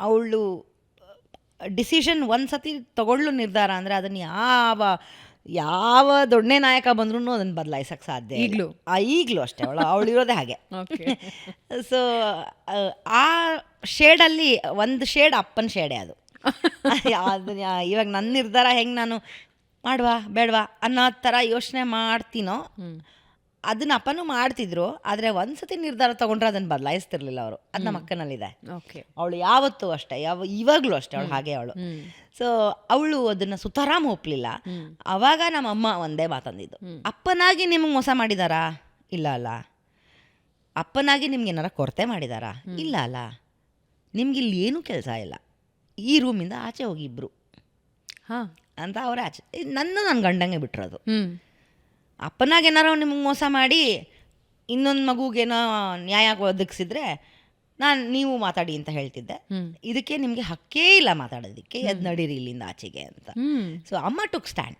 ಅವಳು ಡಿಸಿಷನ್ ಒಂದು ಸತಿ ತಗೊಳ್ಳು ನಿರ್ಧಾರ ಅಂದರೆ ಅದನ್ನು ಯಾವ ದೊಡ್ಡನೇ ನಾಯಕ ಬಂದ್ರೂ ಅದನ್ನು ಬದಲಾಯಿಸೋಕ್ಕೆ ಸಾಧ್ಯ ಈಗಲೂ ಈಗಲೂ ಅಷ್ಟೇ ಅವಳಿರೋದೇ ಹಾಗೆ. ಓಕೆ. ಸೊ ಆ ಶೇಡಲ್ಲಿ ಒಂದು ಶೇಡ್ ಅಪ್ಪನ ಶೇಡೆ ಅದು. ಇವಾಗ ನನ್ನ ನಿರ್ಧಾರ ಹೆಂಗೆ ನಾನು ಮಾಡುವಾ ಬೇಡವಾ ಅನ್ನೋ ಥರ ಯೋಚನೆ ಮಾಡ್ತೀನೋ ಅದನ್ನ ಅಪ್ಪನೂ ಮಾಡ್ತಿದ್ರು. ಆದರೆ ಒಂದ್ಸತಿ ನಿರ್ಧಾರ ತೊಗೊಂಡ್ರೆ ಅದನ್ನು ಬದಲಾಯಿಸ್ತಿರ್ಲಿಲ್ಲ ಅವರು. ಅದು ನಮ್ಮ ಅಕ್ಕನಲ್ಲಿದೆ. ಓಕೆ. ಅವಳು ಯಾವತ್ತೂ ಅಷ್ಟೇ, ಇವಾಗಲೂ ಅಷ್ಟೇ ಅವಳು ಹಾಗೆ ಅವಳು. ಸೊ ಅವಳು ಅದನ್ನು ಸುತರಾಮ್ ಒಪ್ಪಲಿಲ್ಲ. ಅವಾಗ ನಮ್ಮಮ್ಮ ಒಂದೇ ಮಾತಂದಿದ್ದು, ಅಪ್ಪನಾಗಿ ನಿಮಗೆ ಮೋಸ ಮಾಡಿದಾರಾ? ಇಲ್ಲ ಅಲ್ಲ. ಅಪ್ಪನಾಗಿ ನಿಮ್ಗೆ ಏನಾರ ಕೊರತೆ ಮಾಡಿದಾರಾ? ಇಲ್ಲ ಅಲ್ಲ. ನಿಮ್ಗಿಲ್ಲಿ ಏನೂ ಕೆಲಸ ಇಲ್ಲ, ಈ ರೂಮಿಂದ ಆಚೆ ಹೋಗಿ ಇಬ್ಬರು ಹಾಂ ಅಂತ ಅವರೇ ಆಚೆ. ನನ್ನ ಗಂಡಂಗೆ ಬಿಟ್ಟಿರೋದು. ಅಪ್ಪನಾಗೇನಾರೋ ನಿಮಗೆ ಮೋಸ ಮಾಡಿ ಇನ್ನೊಂದು ಮಗುಗೇನೋ ನ್ಯಾಯ ಒದಗಿಸಿದ್ರೆ ನೀವು ಮಾತಾಡಿ ಅಂತ ಹೇಳ್ತಿದ್ದೆ. ಇದಕ್ಕೆ ನಿಮಗೆ ಹಕ್ಕೇ ಇಲ್ಲ ಮಾತಾಡೋದಕ್ಕೆ, ಎದ್ದು ನಡೀರಿ ಇಲ್ಲಿಂದ ಆಚೆಗೆ ಅಂತ. ಸೊ ಅಮ್ಮ ಟುಕ್ ಸ್ಟ್ಯಾಂಡ್.